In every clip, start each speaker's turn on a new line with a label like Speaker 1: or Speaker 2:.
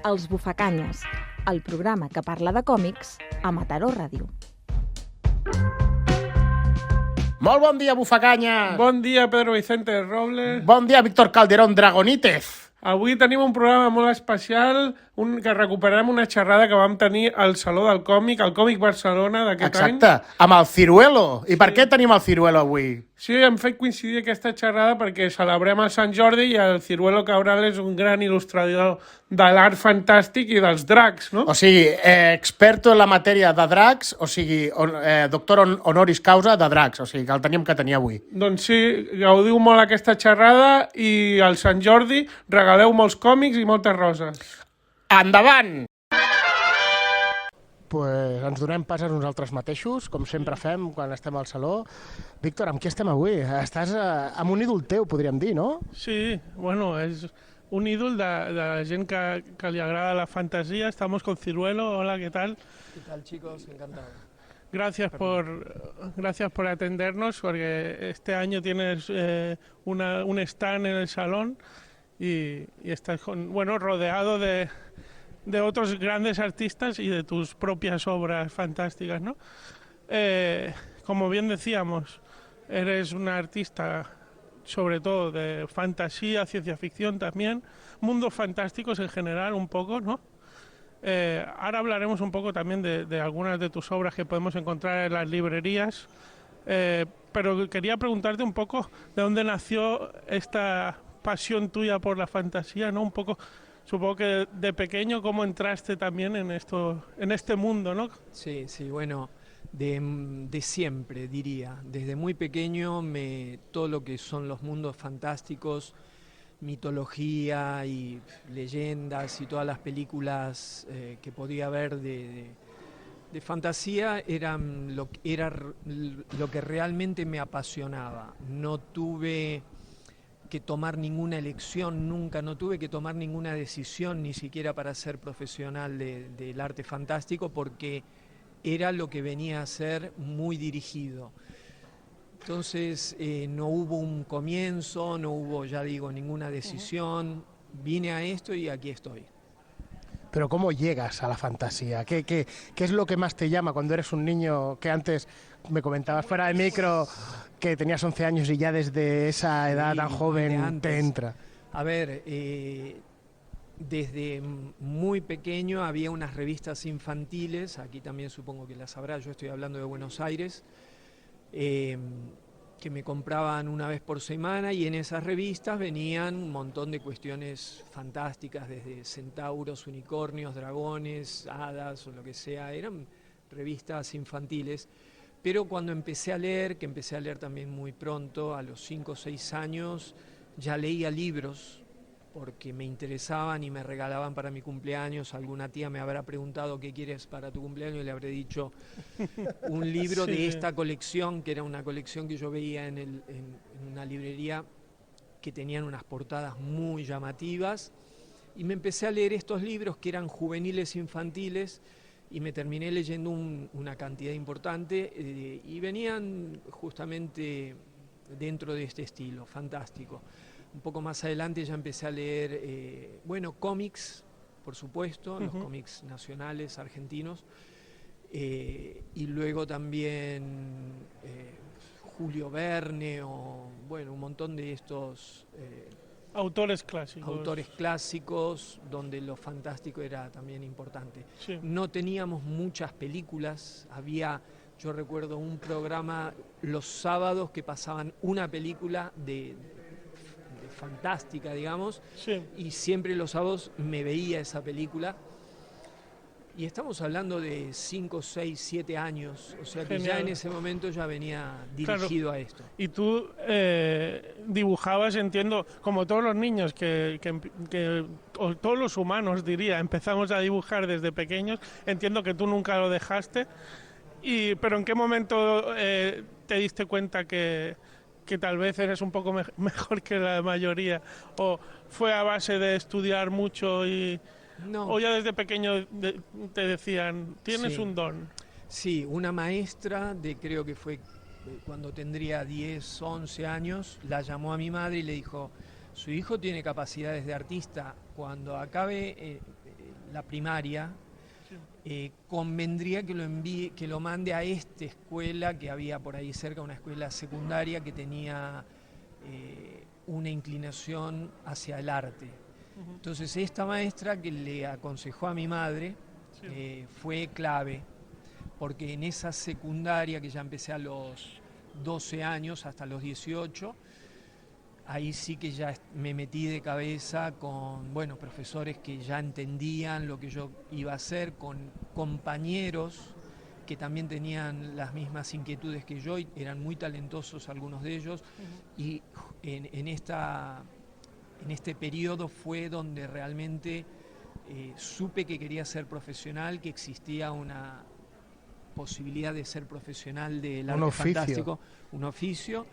Speaker 1: Els Bufacanyes, el programa que parla de còmics a Mataró Ràdio.
Speaker 2: Molt bon dia, Bufacanyes!
Speaker 3: Bon dia, Pedro Vicente Robles.
Speaker 2: Bon dia, Víctor Calderón Dragonítez!
Speaker 3: Avui tenim un programa molt especial, que recuperarem una xerrada que vam tenir al Saló del Còmic, al Còmic Barcelona d'aquest any.
Speaker 2: Exacte, amb el Ciruelo. I per què tenim el Ciruelo avui?
Speaker 3: Sí, hem fet coincidir aquesta xerrada perquè celebrem el Sant Jordi i el Ciruelo Cabral és un gran il·lustrador de l'art fantàstic i dels dracs, no?
Speaker 2: O sigui, experto en la matèria de dracs, o sigui, doctor honoris causa de dracs, o sigui, que el teníem que tenir avui.
Speaker 3: Doncs sí, gaudiu molt aquesta xerrada i al Sant Jordi regaleu molts còmics i moltes roses.
Speaker 2: Endavant! Pues ens donem pas a nosaltres mateixos, com sempre fem quan estem al saló. Víctor, amb qui estem avui? Estàs amb un ídol teu, podríem dir, no?
Speaker 3: Sí, bueno, és un ídol de la gent que li agrada la fantasía. Estamos con Ciruelo. Hola, ¿qué tal?
Speaker 4: ¿Qué tal, chicos? Encantado.
Speaker 3: Gracias por atendernos, porque este año tienes un stand en el salón y estás rodeado de otros grandes artistas y de tus propias obras fantásticas, ¿no? Como bien decíamos, eres un artista sobre todo de fantasía, ciencia ficción también, mundos fantásticos en general un poco, ¿no? Ahora hablaremos un poco también de algunas de tus obras que podemos encontrar en las librerías, pero quería preguntarte un poco de dónde nació esta pasión tuya por la fantasía, ¿no? Un poco, supongo que de pequeño, ¿cómo entraste también en este mundo, ¿no?
Speaker 4: Sí, bueno, de siempre diría. Desde muy pequeño todo lo que son los mundos fantásticos, mitología y leyendas y todas las películas que podía ver de fantasía era lo que realmente me apasionaba. No tuve que tomar ninguna elección nunca, no tuve que tomar ninguna decisión ni siquiera para ser profesional del arte fantástico, porque era lo que venía a ser muy dirigido. Entonces no hubo un comienzo, no hubo, ya digo, ninguna decisión. Vine a esto y aquí estoy.
Speaker 2: Pero ¿cómo llegas a la fantasía? ¿Qué es lo que más te llama cuando eres un niño que antes me comentabas fuera de micro que tenías 11 años y ya desde esa edad tan joven te entra?
Speaker 4: A ver, desde muy pequeño había unas revistas infantiles, aquí también supongo que las habrá, yo estoy hablando de Buenos Aires, que me compraban una vez por semana, y en esas revistas venían un montón de cuestiones fantásticas, desde centauros, unicornios, dragones, hadas o lo que sea. Eran revistas infantiles, pero cuando empecé a leer, que empecé a leer también muy pronto, a los 5 o 6 años, ya leía libros porque me interesaban y me regalaban para mi cumpleaños. Alguna tía me habrá preguntado qué quieres para tu cumpleaños y le habré dicho un libro de esta colección, que era una colección que yo veía en una librería, que tenían unas portadas muy llamativas, y me empecé a leer estos libros que eran juveniles infantiles, y me terminé leyendo una cantidad importante, y venían justamente dentro de este estilo fantástico. Un poco más adelante ya empecé a leer, cómics, por supuesto, los cómics nacionales, argentinos, y luego también Julio Verne, un montón de estos
Speaker 3: autores clásicos,
Speaker 4: donde lo fantástico era también importante.
Speaker 3: Sí.
Speaker 4: No teníamos muchas películas, yo recuerdo un programa los sábados que pasaban una película de fantástica, digamos,
Speaker 3: sí.
Speaker 4: Y siempre los sábados me veía esa película, y estamos hablando de 5, 6, 7 años, o sea que ya en ese momento ya venía dirigido a esto.
Speaker 3: Y tú dibujabas, entiendo, como todos los niños, o todos los humanos, diría, empezamos a dibujar desde pequeños. Entiendo que tú nunca lo dejaste, pero ¿en qué momento te diste cuenta que tal vez eres un poco mejor que la mayoría? ¿O fue a base de estudiar mucho
Speaker 4: No.
Speaker 3: o ya desde pequeño te decían, tienes
Speaker 4: Sí.
Speaker 3: un don?
Speaker 4: Sí, una maestra creo que fue cuando tendría 10, 11 años, la llamó a mi madre y le dijo: su hijo tiene capacidades de artista, cuando acabe la primaria, convendría que lo envíe, que lo mande a esta escuela que había por ahí cerca, una escuela secundaria que tenía una inclinación hacia el arte. Entonces esta maestra que le aconsejó a mi madre fue clave, porque en esa secundaria que ya empecé a los 12 años hasta los 18, ahí sí que ya me metí de cabeza con profesores que ya entendían lo que yo iba a hacer, con compañeros que también tenían las mismas inquietudes que yo, y eran muy talentosos algunos de ellos, y en este periodo fue donde realmente supe que quería ser profesional, que existía una posibilidad de ser profesional del arte fantástico, un oficio.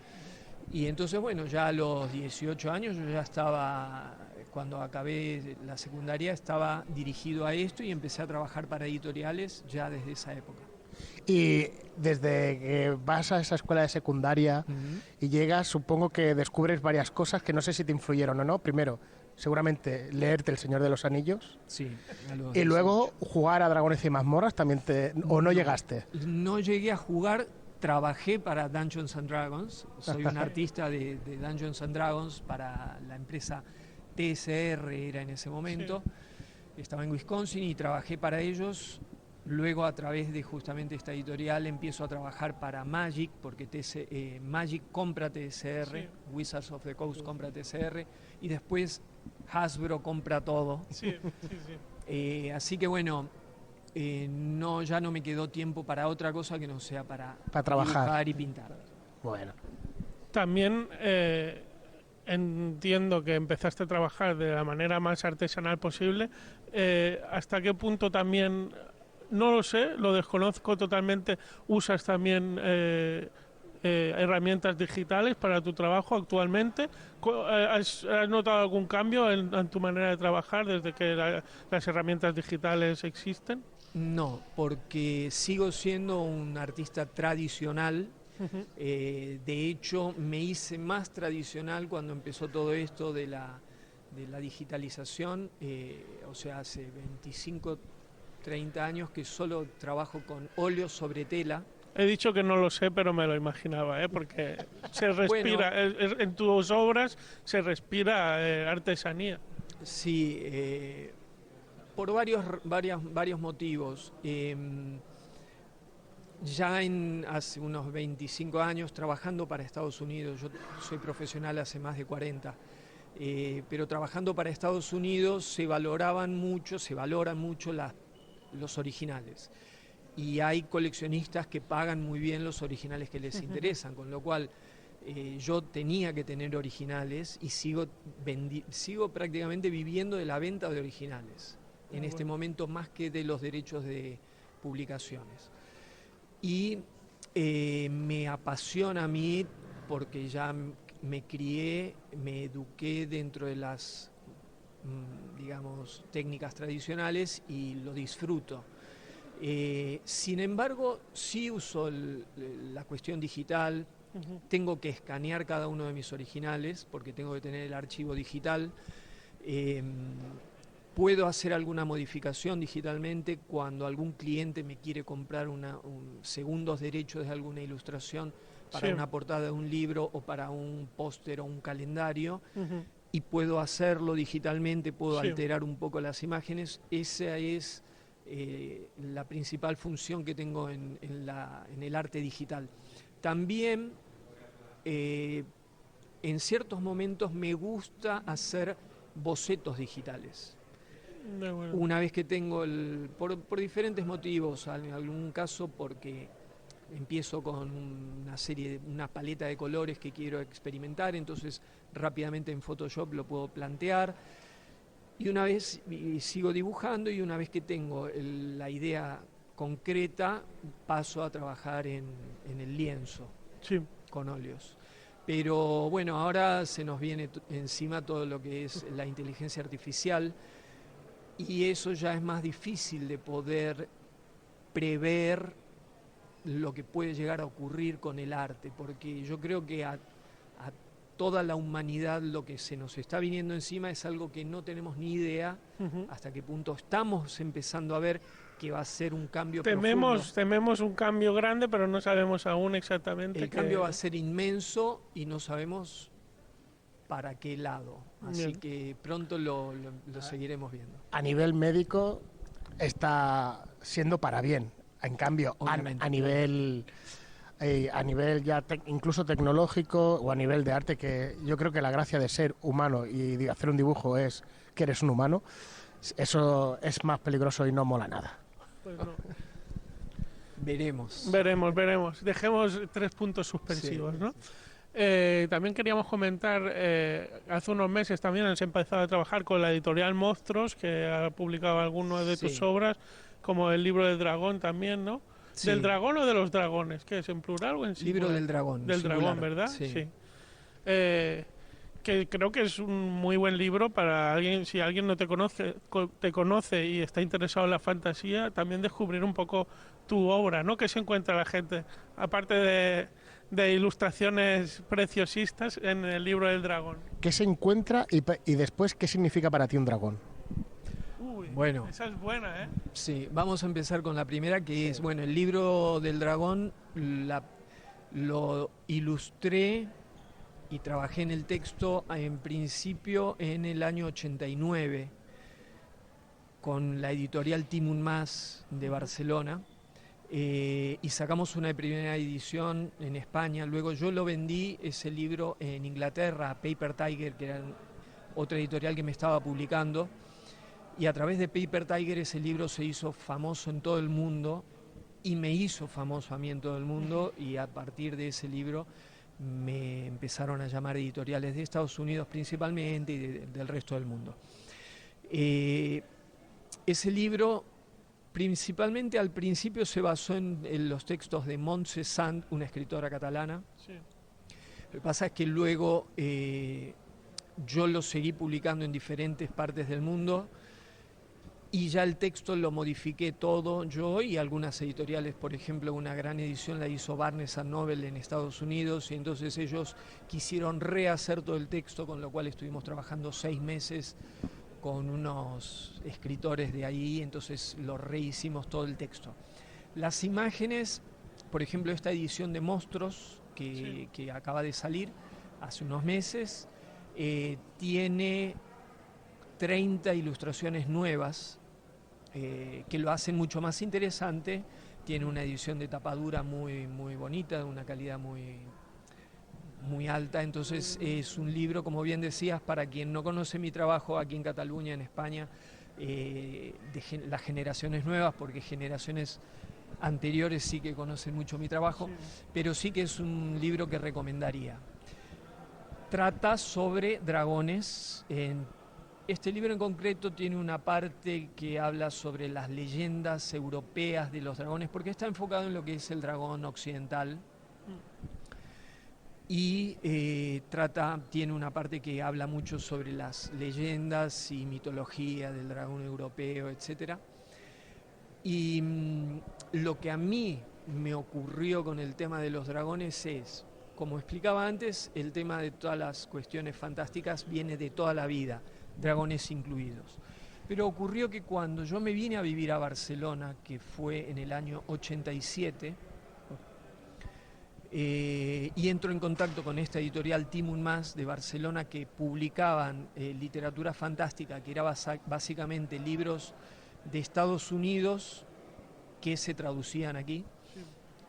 Speaker 4: Y entonces, ya a los 18 años yo ya estaba, cuando acabé la secundaria, estaba dirigido a esto y empecé a trabajar para editoriales ya desde esa época.
Speaker 2: Y desde que vas a esa escuela de secundaria y llegas, supongo que descubres varias cosas que no sé si te influyeron o no. Primero, seguramente leerte El Señor de los Anillos.
Speaker 4: Sí.
Speaker 2: Y luego jugar a Dragones y Mazmorras también ¿o no llegaste?
Speaker 4: No llegué a jugar, trabajé para Dungeons and Dragons. Soy un artista de Dungeons and Dragons para la empresa TSR, era en ese momento. Sí. Estaba en Wisconsin y trabajé para ellos. Luego, a través de justamente esta editorial, empiezo a trabajar para Magic, porque Magic compra TSR, sí. Wizards of the Coast compra TSR, y después Hasbro compra todo.
Speaker 3: Sí, sí, sí.
Speaker 4: Así que ya no me quedó tiempo para otra cosa que no sea para
Speaker 2: trabajar,
Speaker 4: dibujar y pintar.
Speaker 2: Bueno.
Speaker 3: También entiendo que empezaste a trabajar de la manera más artesanal posible. ¿Hasta qué punto también... No lo sé, lo desconozco totalmente. ¿Usas también herramientas digitales para tu trabajo actualmente? ¿Has notado algún cambio en tu manera de trabajar desde que las herramientas digitales existen?
Speaker 4: No, porque sigo siendo un artista tradicional. De hecho, me hice más tradicional cuando empezó todo esto de la digitalización. Hace 30 años que solo trabajo con óleo sobre tela.
Speaker 3: He dicho que no lo sé, pero me lo imaginaba, porque se respira, en tus obras se respira artesanía.
Speaker 4: Sí, por varios motivos. Hace unos 25 años trabajando para Estados Unidos, yo soy profesional hace más de 40, pero trabajando para Estados Unidos se valoran mucho los originales, y hay coleccionistas que pagan muy bien los originales que les interesan, con lo cual yo tenía que tener originales y sigo prácticamente viviendo de la venta de originales en este momento, más que de los derechos de publicaciones. Y me apasiona a mí porque ya me crié, me eduqué dentro de las técnicas tradicionales y lo disfruto. Sin embargo, sí uso la cuestión digital. Tengo que escanear cada uno de mis originales porque tengo que tener el archivo digital. Puedo hacer alguna modificación digitalmente cuando algún cliente me quiere comprar segundos derechos de alguna ilustración para una portada de un libro o para un póster o un calendario. Y puedo hacerlo digitalmente, puedo alterar un poco las imágenes. Esa es la principal función que tengo en el arte digital. También, en ciertos momentos me gusta hacer bocetos digitales. Una vez que tengo, por diferentes motivos, en algún caso porque empiezo con una paleta de colores que quiero experimentar, entonces rápidamente en Photoshop lo puedo plantear, y sigo dibujando, y una vez que tengo la idea concreta paso a trabajar en el lienzo con óleos. Pero ahora se nos viene encima todo lo que es la inteligencia artificial, y eso ya es más difícil de poder prever lo que puede llegar a ocurrir con el arte, porque yo creo que toda la humanidad lo que se nos está viniendo encima es algo que no tenemos ni idea hasta qué punto estamos empezando a ver que va a ser un cambio profundo.
Speaker 3: Tememos un cambio grande, pero no sabemos aún exactamente.
Speaker 4: El cambio va a ser inmenso y no sabemos para qué lado. Así
Speaker 3: Bien.
Speaker 4: que pronto lo seguiremos viendo.
Speaker 2: A nivel médico está siendo para bien. En cambio,
Speaker 4: Obviamente,
Speaker 2: a nivel ya incluso tecnológico o a nivel de arte, que yo creo que la gracia de ser humano y de hacer un dibujo es que eres un humano, eso es más peligroso y no mola nada.
Speaker 3: Pues no.
Speaker 4: Veremos.
Speaker 3: Veremos. Dejemos 3 puntos suspensivos,
Speaker 4: Sí,
Speaker 3: ¿no?
Speaker 4: sí.
Speaker 3: También queríamos comentar, hace unos meses también has empezado a trabajar con la editorial Monstruos, que ha publicado algunas de tus
Speaker 4: Sí.
Speaker 3: obras, como el libro del dragón también, ¿no?
Speaker 4: Sí.
Speaker 3: ¿Del dragón o de los dragones? ¿Qué es, en plural o en singular?
Speaker 4: Libro del dragón.
Speaker 3: Del
Speaker 4: singular.
Speaker 3: dragón, ¿verdad?
Speaker 4: Sí.
Speaker 3: Que creo que es un muy buen libro para alguien, si alguien no te conoce y está interesado en la fantasía, también descubrir un poco tu obra, ¿no? ¿Qué se encuentra la gente? Aparte de ilustraciones preciosistas en el libro del dragón.
Speaker 2: ¿Qué se encuentra y después qué significa para ti un dragón?
Speaker 3: Uy,
Speaker 4: Bueno.
Speaker 3: esa es buena, ¿eh?
Speaker 4: Sí, vamos a empezar con la primera, que es, bueno, el libro del dragón lo ilustré y trabajé en el texto en principio en el año 89 con la editorial Timun Mas de Barcelona, y sacamos una primera edición en España. Luego yo lo vendí, ese libro, en Inglaterra, a Paper Tiger, que era otra editorial que me estaba publicando, y a través de Paper Tiger ese libro se hizo famoso en todo el mundo y me hizo famoso a mí en todo el mundo, y a partir de ese libro me empezaron a llamar editoriales de Estados Unidos principalmente y del resto del mundo. Ese libro principalmente al principio se basó en los textos de Montse Sand, una escritora catalana.
Speaker 3: Sí.
Speaker 4: Lo que pasa es que luego yo lo seguí publicando en diferentes partes del mundo y ya el texto lo modifiqué todo yo y algunas editoriales. Por ejemplo, una gran edición la hizo Barnes & Noble en Estados Unidos, y entonces ellos quisieron rehacer todo el texto, con lo cual estuvimos trabajando 6 meses con unos escritores de ahí, entonces lo rehicimos todo el texto. Las imágenes, por ejemplo, esta edición de Monstruos que acaba de salir hace unos meses, tiene 30 ilustraciones nuevas que lo hacen mucho más interesante. Tiene una edición de tapadura muy, muy bonita, de una calidad muy, muy alta. Entonces es un libro, como bien decías, para quien no conoce mi trabajo aquí en Cataluña, en España, de las generaciones nuevas, porque generaciones anteriores sí que conocen mucho mi trabajo, pero sí que es un libro que recomendaría. Trata sobre dragones. Este libro en concreto tiene una parte que habla sobre las leyendas europeas de los dragones, porque está enfocado en lo que es el dragón occidental. Y tiene una parte que habla mucho sobre las leyendas y mitología del dragón europeo, etc. Y lo que a mí me ocurrió con el tema de los dragones es, como explicaba antes, el tema de todas las cuestiones fantásticas viene de toda la vida, dragones incluidos. Pero ocurrió que cuando yo me vine a vivir a Barcelona, que fue en el año 87, y entro en contacto con esta editorial Timun Mas de Barcelona, que publicaban literatura fantástica, que era básicamente libros de Estados Unidos que se traducían aquí.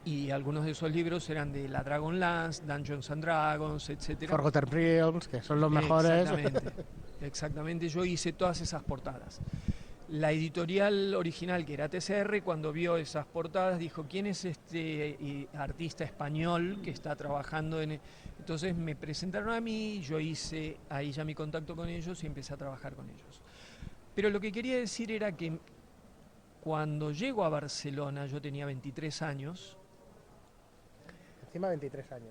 Speaker 4: Y algunos de esos libros eran de la Dragonlance, Dungeons and Dragons, etc.
Speaker 2: Forgotten Realms, que son los mejores.
Speaker 4: Exactamente. Yo hice todas esas portadas. La editorial original, que era TCR, cuando vio esas portadas dijo: ¿quién es este artista español que está trabajando en...? Entonces me presentaron a mí, yo hice ahí ya mi contacto con ellos y empecé a trabajar con ellos. Pero lo que quería decir era que cuando llego a Barcelona, yo tenía 23 años.
Speaker 2: Encima 23 años.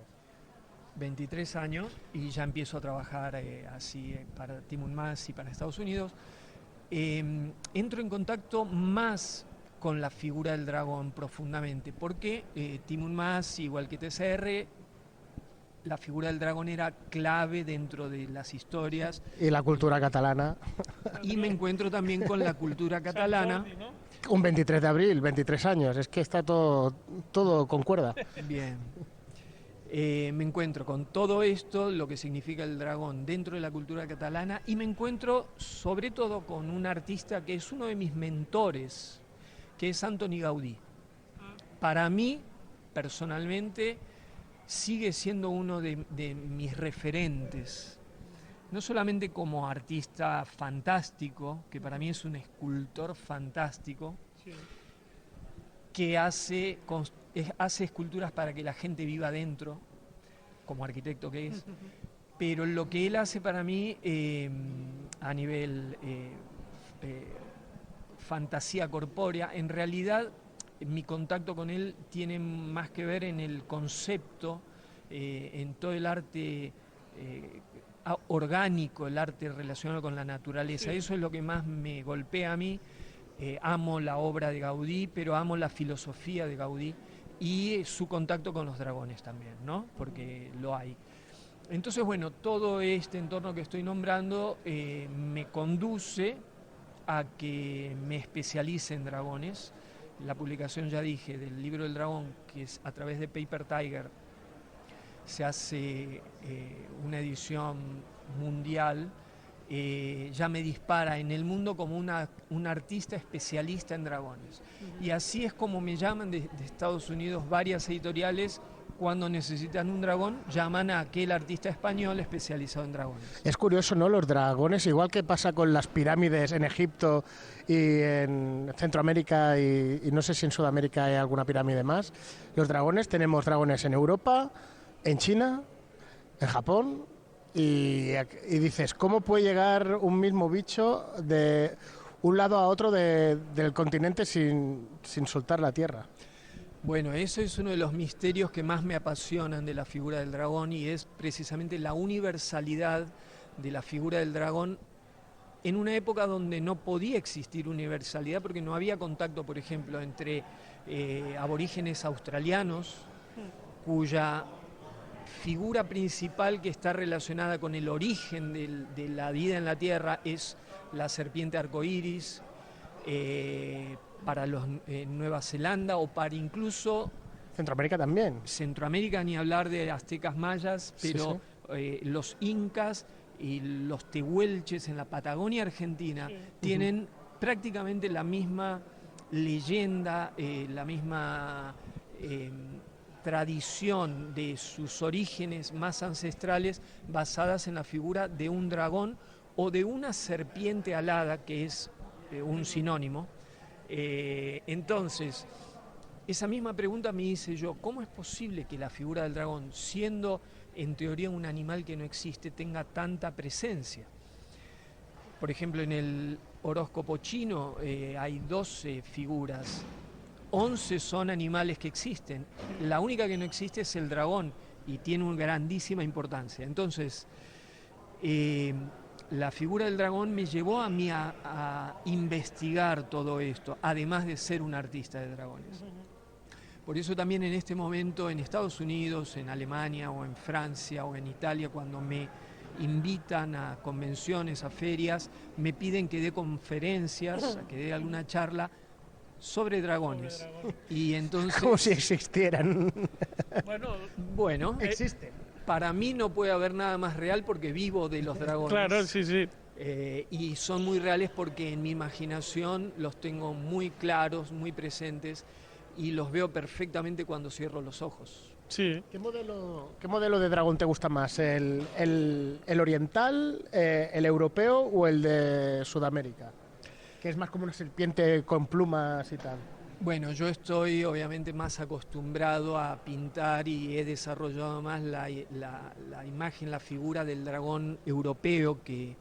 Speaker 4: 23 años, y ya empiezo a trabajar así para Timun Mas y para Estados Unidos. Entro en contacto más con la figura del dragón profundamente, porque Timun Mas, igual que TCR, la figura del dragón era clave dentro de las historias.
Speaker 2: Y la cultura catalana.
Speaker 4: Y me encuentro también con la cultura catalana.
Speaker 2: Un 23 de abril, 23 años, es que está todo concuerda.
Speaker 4: Bien. Me encuentro con todo esto, lo que significa el dragón dentro de la cultura catalana, y me encuentro sobre todo con un artista que es uno de mis mentores, que es Antoni Gaudí. Para mí, personalmente, sigue siendo uno de mis referentes, no solamente como artista fantástico, que para mí es un escultor fantástico, sí, que hace esculturas para que la gente viva dentro, como arquitecto que es, pero lo que él hace para mí a nivel fantasía corpórea, en realidad mi contacto con él tiene más que ver en el concepto, en todo el arte orgánico, el arte relacionado con la naturaleza. Sí. Eso es lo que más me golpea a mí. Amo la obra de Gaudí, pero amo la filosofía de Gaudí y su contacto con los dragones también, ¿no? Porque lo hay. Entonces, bueno, todo este entorno que estoy nombrando me conduce a que me especialice en dragones. La publicación, ya dije, del libro del dragón, que es a través de Paper Tiger, se hace una edición mundial, ya me dispara en el mundo como un artista especialista en dragones. Y así es como me llaman de Estados Unidos varias editoriales. Cuando necesitan un dragón, llaman a aquel artista español especializado en dragones.
Speaker 2: Es curioso, ¿no? Los dragones, igual que pasa con las pirámides en Egipto y en Centroamérica y no sé si en Sudamérica hay alguna pirámide más. Los dragones, tenemos dragones en Europa, en China, en Japón y dices, ¿cómo puede llegar un mismo bicho de un lado a otro del continente sin soltar la tierra?
Speaker 4: Bueno, eso es uno de los misterios que más me apasionan de la figura del dragón y es precisamente la universalidad de la figura del dragón en una época donde no podía existir universalidad porque no había contacto, por ejemplo, entre aborígenes australianos, cuya figura principal que está relacionada con el origen de la vida en la Tierra es la serpiente arcoíris, para los Nueva Zelanda o para incluso
Speaker 2: Centroamérica también.
Speaker 4: Centroamérica, ni hablar de aztecas mayas, pero sí. Los incas y los tehuelches en la Patagonia Argentina tienen prácticamente la misma leyenda, la misma tradición de sus orígenes más ancestrales basadas en la figura de un dragón o de una serpiente alada, que es un sinónimo. Entonces, esa misma pregunta me hice yo, ¿cómo es posible que la figura del dragón, siendo en teoría un animal que no existe, tenga tanta presencia? Por ejemplo, en el horóscopo chino hay 12 figuras, 11 son animales que existen, la única que no existe es el dragón y tiene una grandísima importancia. Entonces, la figura del dragón me llevó a mí a investigar todo esto, además de ser un artista de dragones. Por eso también en este momento en Estados Unidos, en Alemania o en Francia o en Italia, cuando me invitan a convenciones, a ferias, me piden que dé conferencias, que dé alguna charla sobre dragones. Y entonces,
Speaker 2: como si existieran.
Speaker 4: Bueno,
Speaker 2: existen.
Speaker 4: Para mí no puede haber nada más real porque vivo de los dragones.
Speaker 3: Claro, sí, sí.
Speaker 4: Y son muy reales porque en mi imaginación los tengo muy claros, muy presentes y los veo perfectamente cuando cierro los ojos.
Speaker 3: Sí.
Speaker 2: ¿Qué modelo de dragón te gusta más? ¿El oriental, el europeo o el de Sudamérica? Que es más como una serpiente con plumas y tal.
Speaker 4: Bueno, yo estoy obviamente más acostumbrado a pintar y he desarrollado más la imagen, la figura del dragón europeo que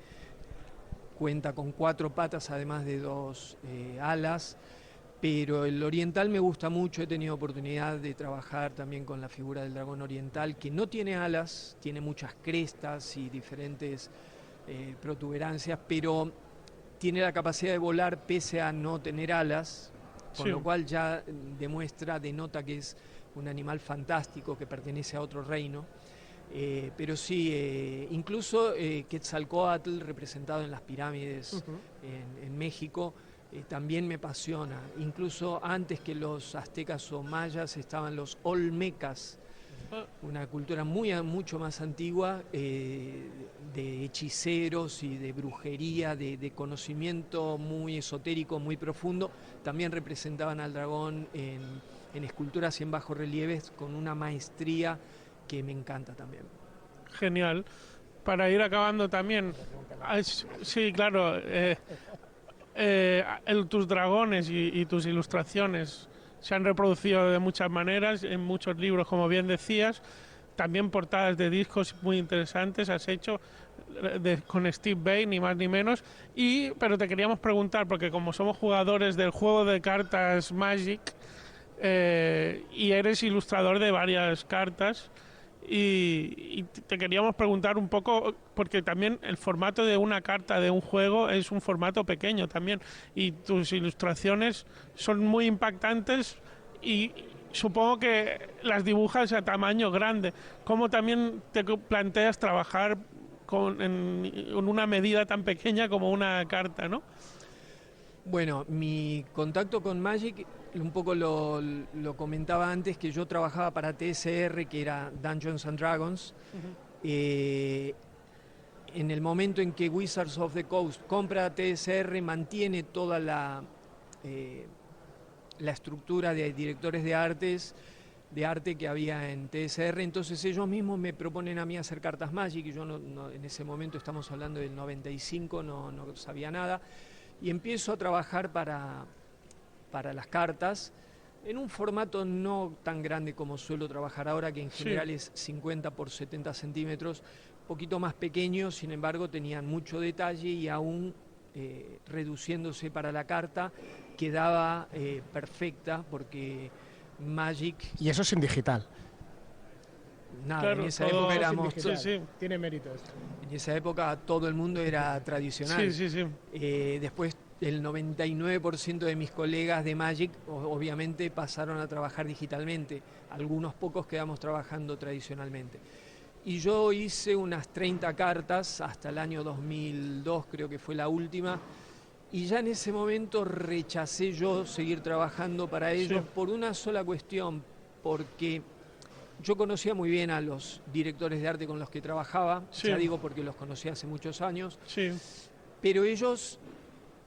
Speaker 4: cuenta con 4 patas además de 2 alas, pero el oriental me gusta mucho, he tenido oportunidad de trabajar también con la figura del dragón oriental que no tiene alas, tiene muchas crestas y diferentes protuberancias, pero tiene la capacidad de volar pese a no tener alas. Con lo cual ya denota que es un animal fantástico que pertenece a otro reino. Pero sí, incluso Quetzalcóatl representado en las pirámides en México también me apasiona. Incluso antes que los aztecas o mayas estaban los olmecas, una cultura mucho más antigua de hechiceros y de brujería, de conocimiento muy esotérico, muy profundo. También representaban al dragón en esculturas y en bajorrelieves con una maestría que me encanta también.
Speaker 3: Genial. Para ir acabando también, sí, claro, tus dragones y tus ilustraciones se han reproducido de muchas maneras, en muchos libros, como bien decías, también portadas de discos muy interesantes has hecho con Steve Vai, ni más ni menos, pero te queríamos preguntar, porque como somos jugadores del juego de cartas Magic, y eres ilustrador de varias cartas, y te queríamos preguntar un poco, porque también el formato de una carta de un juego es un formato pequeño también, y tus ilustraciones son muy impactantes y supongo que las dibujas a tamaño grande. ¿Cómo también te planteas trabajar en una medida tan pequeña como una carta, no?
Speaker 4: Bueno, mi contacto con Magic, un poco lo comentaba antes, que yo trabajaba para TSR, que era Dungeons and Dragons. En el momento en que Wizards of the Coast compra TSR, mantiene toda la estructura de directores de arte que había en TSR, entonces ellos mismos me proponen a mí hacer cartas Magic, y yo en ese momento, estamos hablando del 95, no sabía nada. Y empiezo a trabajar para las cartas en un formato no tan grande como suelo trabajar ahora, que en general es 50 por 70 centímetros, un poquito más pequeño, sin embargo tenían mucho detalle y aún reduciéndose para la carta quedaba perfecta, porque Magic...
Speaker 2: Y eso sin digital.
Speaker 4: Nada,
Speaker 3: claro,
Speaker 4: en esa época éramos...
Speaker 2: Sí. Tiene méritos.
Speaker 4: En esa época todo el mundo era tradicional.
Speaker 3: Sí.
Speaker 4: Después el 99% de mis colegas de Magic obviamente pasaron a trabajar digitalmente. Algunos pocos quedamos trabajando tradicionalmente. Y yo hice unas 30 cartas hasta el año 2002, creo que fue la última. Y ya en ese momento rechacé yo seguir trabajando para ellos por una sola cuestión, porque... yo conocía muy bien a los directores de arte con los que trabajaba, ya digo porque los conocí hace muchos años, pero ellos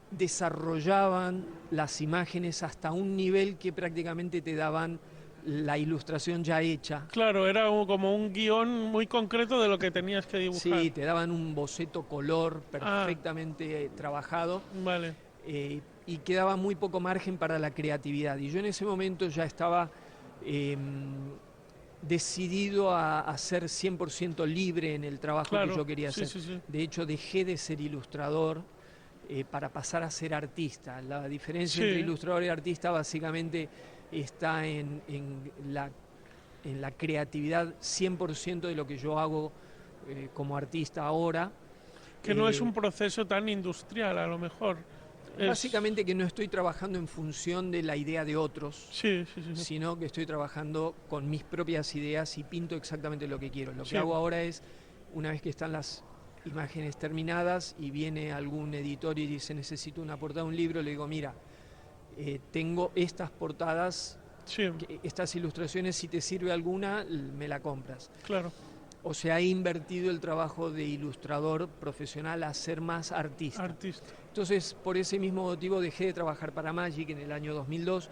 Speaker 4: desarrollaban las imágenes hasta un nivel que prácticamente te daban la ilustración ya hecha.
Speaker 3: Claro, era como un guión muy concreto de lo que tenías que dibujar.
Speaker 4: Sí, te daban un boceto color perfectamente trabajado.
Speaker 3: Vale.
Speaker 4: Y quedaba muy poco margen para la creatividad. Y yo en ese momento ya estaba... decidido a ser 100% libre en el trabajo que yo quería hacer.
Speaker 3: Sí.
Speaker 4: De hecho, dejé de ser ilustrador para pasar a ser artista. La diferencia entre ilustrador y artista básicamente está en la creatividad 100% de lo que yo hago como artista ahora.
Speaker 3: Que no es un proceso tan industrial, a lo mejor.
Speaker 4: Básicamente que no estoy trabajando en función de la idea de otros, sino que estoy trabajando con mis propias ideas y pinto exactamente lo que quiero. Lo que hago ahora es, una vez que están las imágenes terminadas y viene algún editor y dice necesito una portada de un libro, le digo mira, tengo estas portadas, estas ilustraciones, si te sirve alguna, me la compras.
Speaker 3: Claro.
Speaker 4: O sea, he invertido el trabajo de ilustrador profesional a ser más artista. Entonces, por ese mismo motivo dejé de trabajar para Magic en el año 2002.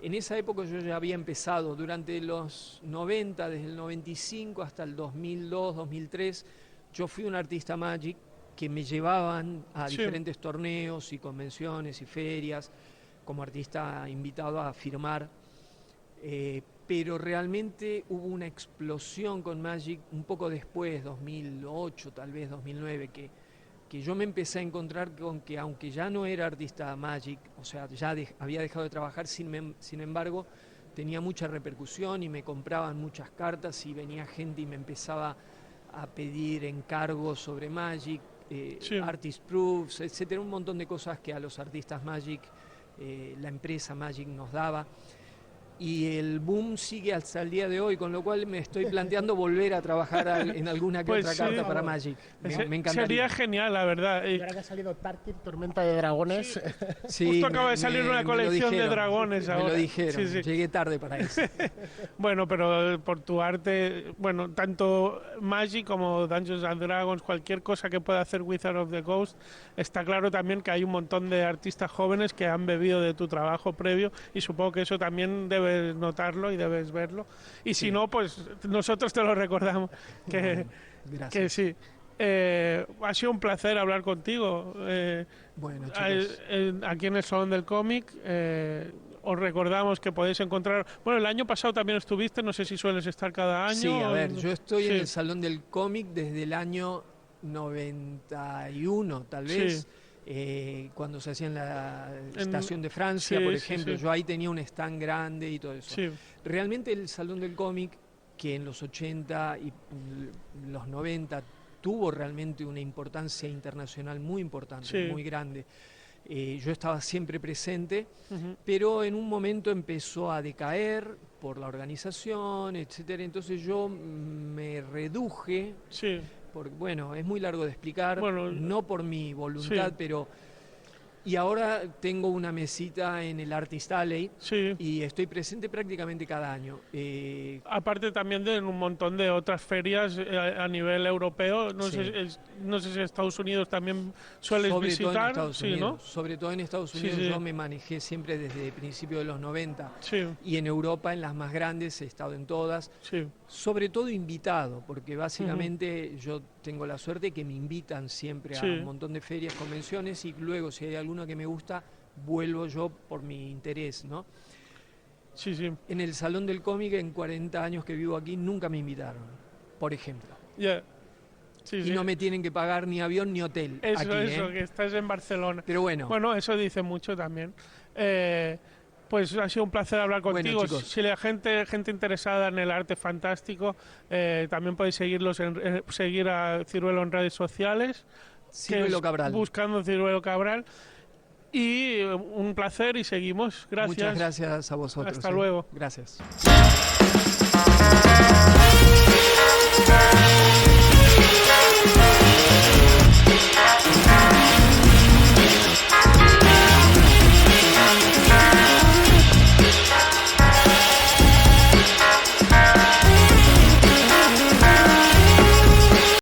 Speaker 4: En esa época yo ya había empezado, durante los 90, desde el 95 hasta el 2002, 2003, yo fui un artista Magic que me llevaban a diferentes torneos y convenciones y ferias, como artista invitado a firmar. Pero realmente hubo una explosión con Magic un poco después, 2008, tal vez 2009, que yo me empecé a encontrar con que aunque ya no era artista Magic, o sea, ya había dejado de trabajar, sin embargo, tenía mucha repercusión y me compraban muchas cartas y venía gente y me empezaba a pedir encargos sobre Magic, artist proofs, etcétera, un montón de cosas que a los artistas Magic, la empresa Magic nos daba. y el boom sigue hasta el día de hoy, con lo cual me estoy planteando volver a trabajar en alguna que
Speaker 3: Pues
Speaker 4: otra
Speaker 3: sí.
Speaker 4: carta para Magic. Me encantaría.
Speaker 3: Sería genial, la verdad.
Speaker 2: Y ahora que ha salido Tarkir, Tormenta de Dragones.
Speaker 4: Sí,
Speaker 3: Justo acaba de salir una
Speaker 4: me lo
Speaker 3: colección de
Speaker 4: dijeron,
Speaker 3: dragones ahora.
Speaker 4: Me lo dijeron,
Speaker 3: Sí, sí.
Speaker 4: llegué tarde para eso.
Speaker 3: Bueno, pero por tu arte, bueno, tanto Magic como Dungeons and Dragons, cualquier cosa que pueda hacer Wizard of the Coast, está claro también que hay un montón de artistas jóvenes que han bebido de tu trabajo previo y supongo que eso también debes notarlo y debes verlo. Y si no, pues nosotros te lo recordamos. Que,
Speaker 4: Gracias.
Speaker 3: que sí. Ha sido un placer hablar contigo.
Speaker 4: Bueno, chicos.
Speaker 3: Aquí en el Salón del Cómic. Os recordamos que podéis encontrar... Bueno, el año pasado también estuviste, no sé si sueles estar cada año.
Speaker 4: Sí, a ver, yo estoy
Speaker 3: Sí.
Speaker 4: en el Salón del Cómic desde el año 91, tal vez.
Speaker 3: Sí.
Speaker 4: Cuando se hacía en la Estación de Francia,
Speaker 3: sí,
Speaker 4: por
Speaker 3: sí,
Speaker 4: ejemplo,
Speaker 3: sí.
Speaker 4: yo ahí tenía un stand grande y todo eso.
Speaker 3: Sí.
Speaker 4: Realmente el Salón del Cómic, que en los 80 y los 90 tuvo realmente una importancia internacional muy importante,
Speaker 3: Sí.
Speaker 4: muy grande. Yo estaba siempre presente,
Speaker 3: Ujú.
Speaker 4: pero en un momento empezó a decaer por la organización, etcétera. Entonces yo me reduje,
Speaker 3: Sí.
Speaker 4: porque bueno, es muy largo de explicar,
Speaker 3: Bueno,
Speaker 4: no por mi voluntad,
Speaker 3: sí.
Speaker 4: pero... Y ahora tengo una mesita en el Artist Alley
Speaker 3: Sí.
Speaker 4: y estoy presente prácticamente cada año.
Speaker 3: Aparte también de un montón de otras ferias a nivel europeo. No,
Speaker 4: Sí.
Speaker 3: no sé si Estados Unidos también sueles
Speaker 4: Sobre todo en
Speaker 3: visitar.
Speaker 4: Estados
Speaker 3: Sí,
Speaker 4: Unidos.
Speaker 3: ¿no?
Speaker 4: Sobre todo en Estados
Speaker 3: Sí,
Speaker 4: Unidos
Speaker 3: sí.
Speaker 4: yo me manejé siempre desde principios de los 90.
Speaker 3: Sí,
Speaker 4: Y en Europa, en las más grandes, he estado en todas.
Speaker 3: sí.
Speaker 4: Sobre todo invitado, porque básicamente yo tengo la suerte que me invitan siempre a
Speaker 3: Sí.
Speaker 4: un montón de ferias, convenciones, y luego si hay alguna que me gusta, vuelvo yo por mi interés, ¿no?
Speaker 3: Sí, sí.
Speaker 4: En el Salón del Cómic, en 40 años que vivo aquí, nunca me invitaron, por ejemplo.
Speaker 3: Ya. Sí,
Speaker 4: Y
Speaker 3: sí.
Speaker 4: no me tienen que pagar ni avión ni hotel
Speaker 3: Eso,
Speaker 4: aquí,
Speaker 3: eso,
Speaker 4: ¿eh?
Speaker 3: que estás en Barcelona.
Speaker 4: Pero bueno,
Speaker 3: Bueno, eso dice mucho también. Pues ha sido un placer hablar
Speaker 4: Bueno,
Speaker 3: contigo.
Speaker 4: chicos.
Speaker 3: Si la gente interesada en el arte fantástico, también podéis seguir a Ciruelo en redes sociales. que
Speaker 4: Ciruelo
Speaker 3: es
Speaker 4: Cabral.
Speaker 3: Buscando Ciruelo Cabral. Y un placer y seguimos. Gracias.
Speaker 4: Muchas gracias a vosotros.
Speaker 3: Hasta luego.
Speaker 4: Gracias.